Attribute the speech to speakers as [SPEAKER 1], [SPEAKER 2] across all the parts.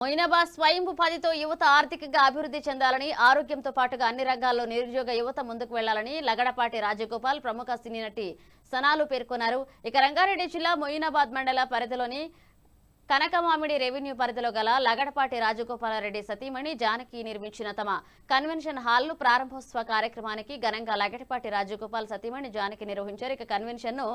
[SPEAKER 1] మొయినాబాద్ స్వయం ఉపాధితో యువత ఆర్థికంగా అభివృద్ధి చెందాలని, ఆరోగ్యంతో పాటుగా అన్ని రంగాల్లో నిరుద్యోగ యువత ముందుకు వెళ్లాలని లగడపాటి రాజగోపాల్ ప్రముఖ సినీ నటి సనాలు పేర్కొన్నారు. ఇక రంగారెడ్డి జిల్లా మొయినాబాద్ మండల పరిధిలోని కనకమామిడి రెవెన్యూ పరిధిలో గల లగడపాటి రాజగోపాలరెడ్డి సతీమణి జానకి నిర్మించిన తమ కన్వెన్షన్ హాల్ ప్రారంభోత్సవ కార్యక్రమానికి ఘనంగా లగడపాటి రాజగోపాల్ సతీమణి జానకి నిర్వహించారు. ఇక కన్వెన్షన్ ను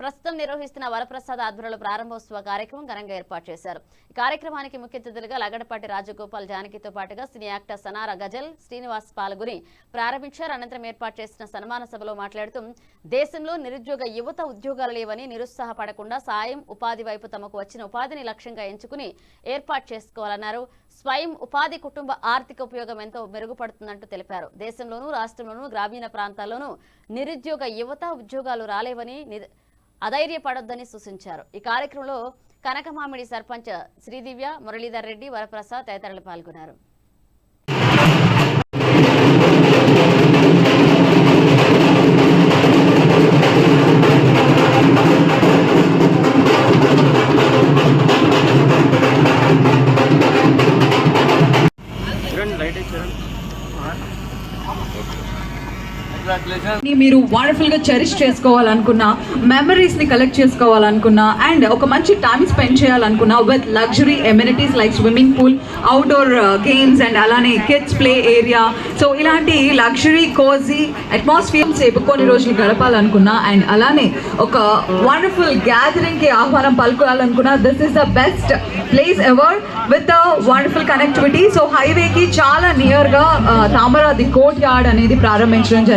[SPEAKER 1] ప్రస్తుతం నిర్వహిస్తున్న వరప్రసాద్ ఆధ్వర్యంలో ప్రారంభోత్సవ కార్యక్రమం ఘనంగా ఏర్పాటు చేశారు. ఈ కార్యక్రమానికి ముఖ్య అతిథులుగా లగడపాటి రాజగోపాల్ జానకితో పాటుగా సినీ యాక్టర్ సనార గజల్ శ్రీనివాస్ పాల్గొని ప్రారంభించారు. అనంతరం ఏర్పాటు చేసిన సన్మాన సభలో మాట్లాడుతూ దేశంలో నిరుద్యోగ యువత ఉద్యోగాలు లేవని నిరుత్సాహపడకుండా సాయం ఉపాధి వైపు తమకు వచ్చిన ఉపాధిని లక్ష్యంగా ఎంచుకుని ఏర్పాటు చేసుకోవాలన్నారు. స్వయం ఉపాధి కుటుంబ ఆర్థిక ఉపయోగం ఎంతో మెరుగుపడుతుందంటూ తెలిపారు. దేశంలోనూ రాష్ట్రంలోనూ గ్రామీణ ప్రాంతాల్లోనూ నిరుద్యోగ యువత ఉద్యోగాలు రాలేవని అధైర్యపడొద్దని సూచించారు. ఈ కార్యక్రమంలో కనకమామిడి సర్పంచ్ శ్రీదివ్య, మురళీధర్ రెడ్డి, వరప్రసాద్ తదితరులు పాల్గొన్నారు.
[SPEAKER 2] మీరు వండర్ఫుల్ గా చెరిష్ చేసుకోవాలనుకున్నా, మెమరీస్ ని కలెక్ట్ చేసుకోవాలనుకున్నా అండ్ ఒక మంచి టైం స్పెండ్ చేయాలనుకున్నా with luxury amenities like swimming pool, outdoor games and అలానే కిడ్స్ ప్లే ఏరియా, సో ఇలాంటి లగ్జరీ కోజీ అట్మాస్ఫియర్ సేపు కొన్ని రోజులు గడపాలనుకున్నా అండ్ అలానే ఒక వండర్ఫుల్ గ్యాదరింగ్ కి ఆహ్వానం పలుకోవాలనుకున్నా this is the best place ever with wonderful connectivity. So highway కి చాలా నియర్ గా తామరాది కోర్ట్ యార్డ్ అనేది ప్రారంభించడం జరిగింది.